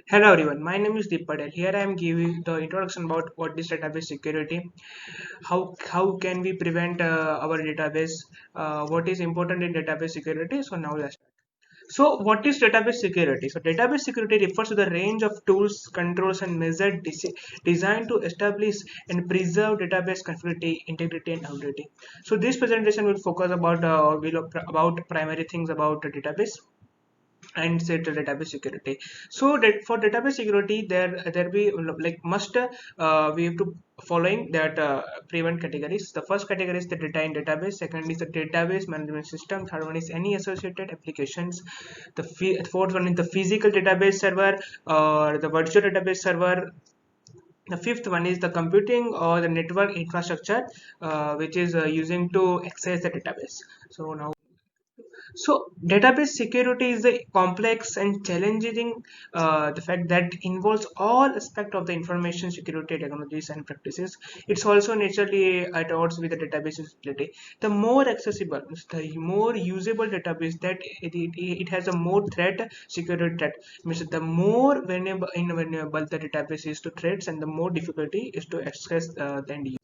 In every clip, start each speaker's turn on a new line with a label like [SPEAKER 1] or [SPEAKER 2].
[SPEAKER 1] Hello everyone, my name is Deep Patel. Here I am giving the introduction about what is database security, how can we prevent our database, what is important in database security. So now let's start. So what is database security? So database security refers to the range of tools, controls and measures designed to establish and preserve database confidentiality, integrity and auditability. So this presentation will focus about primary things about the database and set the database security. So that for database security there be like must we have to following that prevent categories. The first category is the data in database, second is the database management system, third one is any associated applications, the fourth one is the physical database server or the virtual database server, the fifth one is the computing or the network infrastructure which is using to access the database. So now, so database security is a complex and challenging the fact that involves all aspects of the information security technologies and practices. It's also naturally at odds with the database usability. The more accessible, the more usable database that it has a more threat security threat. Means the more vulnerable the database is to threats and the more difficulty is to access the end.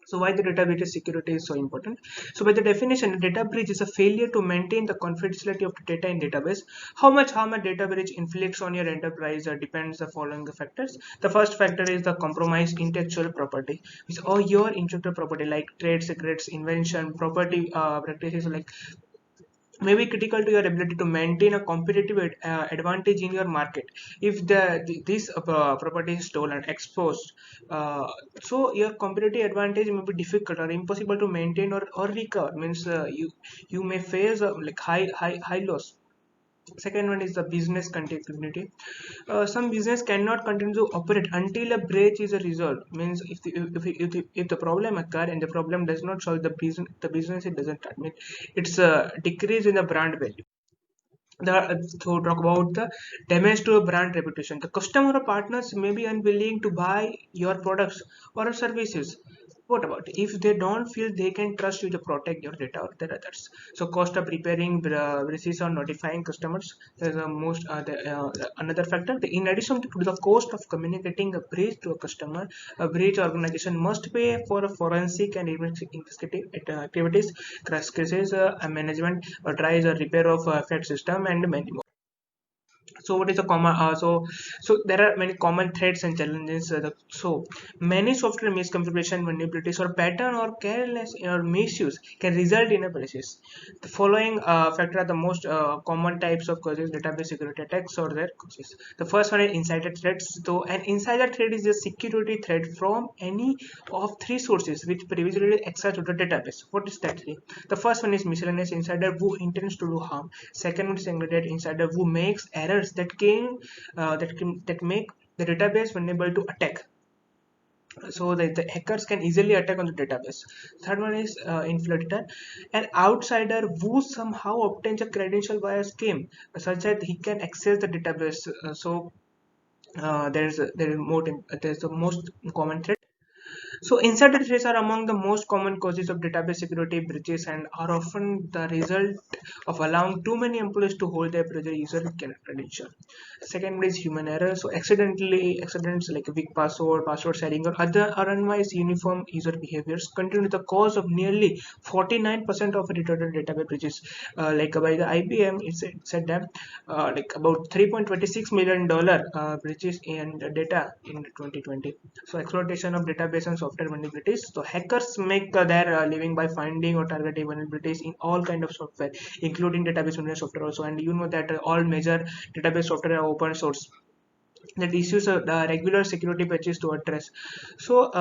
[SPEAKER 1] So why the database security is so important? So by the definition, a data breach is a failure to maintain the confidentiality of the data in database. How much harm a data breach inflicts on your enterprise depends the following factors. The first factor is the compromised intellectual property, which all your intellectual property like trade secrets, invention, property practices like may be critical to your ability to maintain a competitive advantage in your market. If this property is stolen, exposed, uh, so your competitive advantage may be difficult or impossible to maintain or recover. Means you may face like high loss. Second one is the business continuity. Some business cannot continue to operate until a breach is a result. Means if the problem occur and the problem does not solve, the business it doesn't start. Mean it's a decrease in the brand value. To talk about the damage to a brand reputation, the customer or partners may be unwilling to buy your products or services. What about if they don't feel they can trust you to protect your data or their others? So cost of preparing breaches or notifying customers, there's a most another factor. In addition to the cost of communicating a breach to a customer, a breach organization must pay for a forensic and investigative activities, crash cases management, or tries a repair of affected system and many more. So what is the common so there are many common threats and challenges. So many software misconfiguration, vulnerabilities or pattern or careless or misuse can result in a crisis. The following factor are the most common types of causes database security attacks or their causes. The first one is insider threats. So an insider threat is a security threat from any of three sources which previously access to the database. What is that three? The first one is miscellaneous insider who intends to do harm. Second one is segregated insider who makes errors that make the database vulnerable to attack, so that the hackers can easily attack on the database. Third one is infiltrator, an outsider who somehow obtains a credential via scheme such that he can access the database. There's the most common threat. So insider threats are among the most common causes of database security breaches and are often the result of allowing too many employees to hold their project user credential. Second is human error. So accidents like a weak password, password sharing, or other unwise uniform user behaviors continue to the cause of nearly 49% of reported database breaches. By the IBM, it said that like about $3.26 million breaches in data in 2020. So exploitation of database and software vulnerabilities. So hackers make their living by finding or targeting vulnerabilities in all kind of software, including database management software also. And you know that all major database software are open source that issues regular security patches to address. So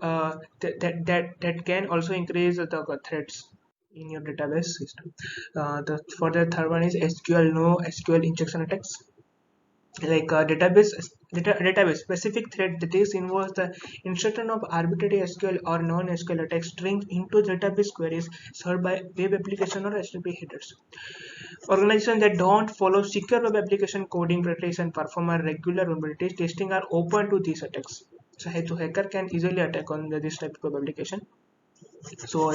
[SPEAKER 1] that can also increase the threats in your database system. For the third one is SQL, no SQL injection attacks, like database specific threat that is involves the insertion of arbitrary SQL or non-SQL attack strings into database queries served by web application or HTTP headers. Organizations that don't follow secure web application coding practice and perform a regular vulnerability testing are open to these attacks. So hacker can easily attack on this type of application.
[SPEAKER 2] So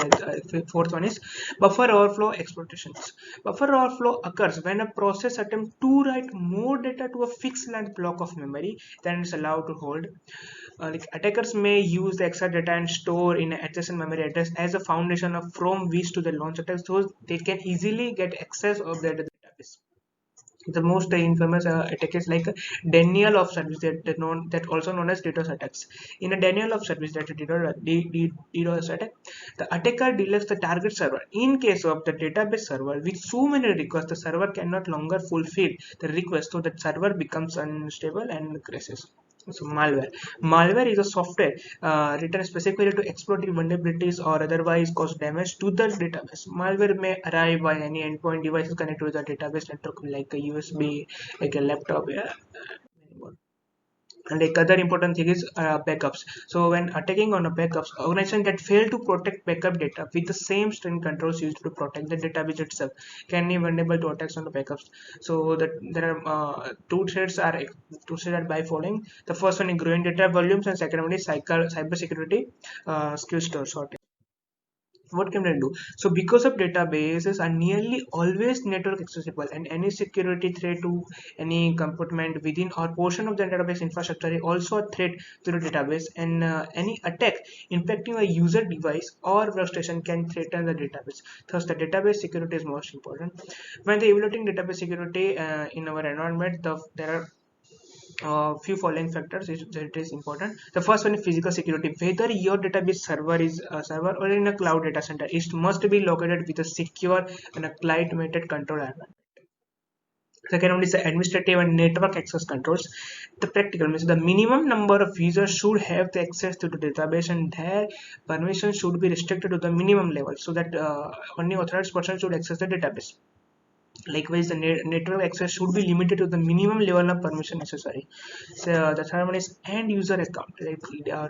[SPEAKER 2] fourth one is buffer overflow exploitations. Buffer overflow occurs when a process attempts to write more data to a fixed length block of memory than it's allowed to hold. Like attackers may use the extra data and store in an adjacent memory address as a foundation of from which to the launch attack, so they can easily get access of the database. The most infamous attack is like a denial of service, that also known as DDoS attacks. In a denial of service, that DDoS attack, the attacker deletes the target server. In case of the database server with so many requests, the server cannot longer fulfill the request, so the server becomes unstable and crashes. So malware is a software written specifically to exploit vulnerabilities or otherwise cause damage to the database. Malware may arrive by any endpoint devices connected to the database network, like a USB, like a laptop, yeah. And like other important thing is backups. So when attacking on a backups, organization that fail to protect backup data with the same string controls used to protect the database itself can be vulnerable to attacks on the backups. So that there are two threats are by following. The first one is growing data volumes, and second one is cyber security skill stores. What can I do? So because of databases are nearly always network accessible, and any security threat to any compartment within or portion of the database infrastructure is also a threat to the database, and any attack impacting a user device or workstation can threaten the database. Thus the database security is most important. When the evaluating database security in our environment, there are few following factors that is important. The first one is physical security. Whether your database server is a server or in a cloud data center, it must be located with a secure and a client-mated control environment. Second one is the administrative and network access controls. The practical means the minimum number of users should have the access to the database, and their permission should be restricted to the minimum level, so that only authorized person should access the database. Likewise, the network access should be limited to the minimum level of permission necessary. So the third one is end user account, like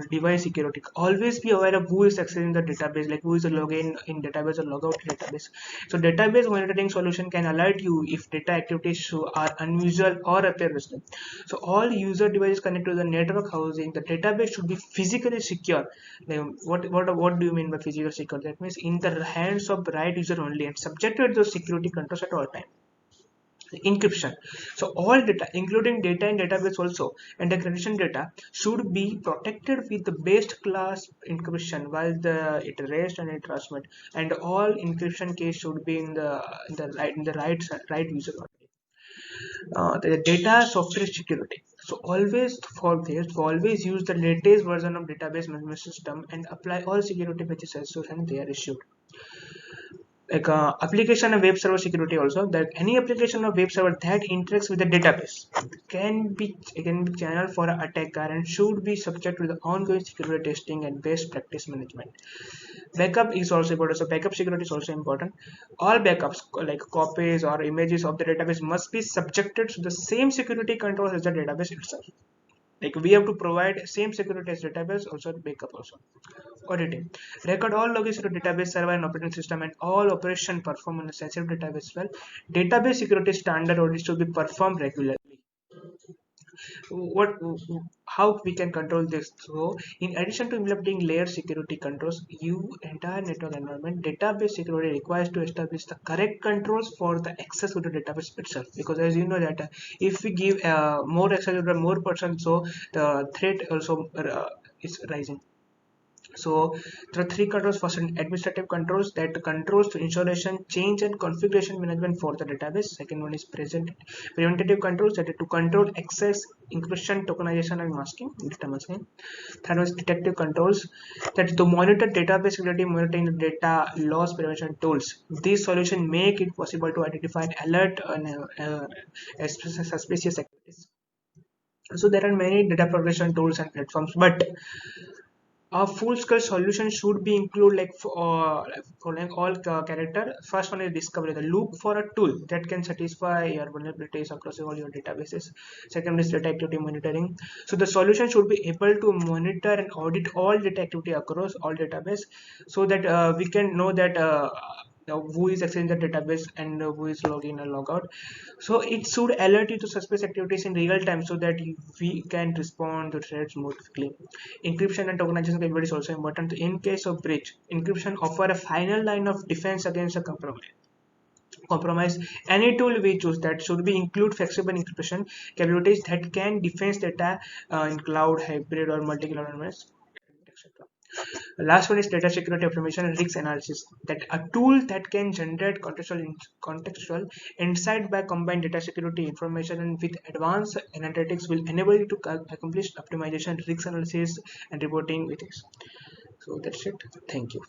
[SPEAKER 2] device security. Always be aware of who is accessing the database, like who is the login in database or logout database. So database monitoring solution can alert you if data activities are unusual or appear risky. So all user devices connected to the network housing, the database should be physically secure. Like, what do you mean by physical secure? That means in the hands of the right user only and subjected to the security controls at all time. Encryption. So all data, including data in database also, and the accreditation data should be protected with the best class encryption while it rest and it transmit. And all encryption keys should be in the right user only. The data software security. So always for this, always use the latest version of database management system and apply all security patches as soon as they are issued. Like application and web server security also, that any application or web server that interacts with the database can be channeled for an attacker and should be subject to the ongoing security testing and best practice management. Backup is also important, so backup security is also important. All backups like copies or images of the database must be subjected to the same security controls as the database itself. Like we have to provide same security as database, also backup also. Auditing. Record all logins to database server and operating system and all operation performed on a sensitive database well. Database security standard audits should be performed regularly. What, how we can control this? So in addition to implementing layer security controls, entire network environment, database security requires to establish the correct controls for the access to the database itself, because as you know that if we give more access to the more person, so the threat also is rising. So there are three controls. First, administrative controls, that controls to installation, change and configuration management for the database. Second one is preventative controls, that is to control access, encryption, tokenization and masking, data masking. Third one is detective controls, that is to monitor database security, monitoring the data loss prevention tools. These solutions make it possible to identify and alert suspicious activities. So there are many data protection tools and platforms, but a full-scale solution should be include like following all character. First one is discovery. The look for a tool that can satisfy your vulnerabilities across all your databases. Second is data activity monitoring. So the solution should be able to monitor and audit all data activity across all database, so that we can know that
[SPEAKER 1] who is accessing the database and who is login and log out. So it should alert you to suspicious activities in real time so that we can respond to threats more quickly. Encryption and tokenization capability is also important. In case of breach, encryption offer a final line of defense against a compromise. Any tool we choose that should be include flexible encryption capabilities that can defend data in cloud, hybrid, or multi-cloud environments, etc. Last one is data security information and risk analysis. That a tool that can generate contextual insight by combine data security information and with advanced analytics will enable you to accomplish optimization, risk analysis, and reporting with ease. So that's it. Thank you.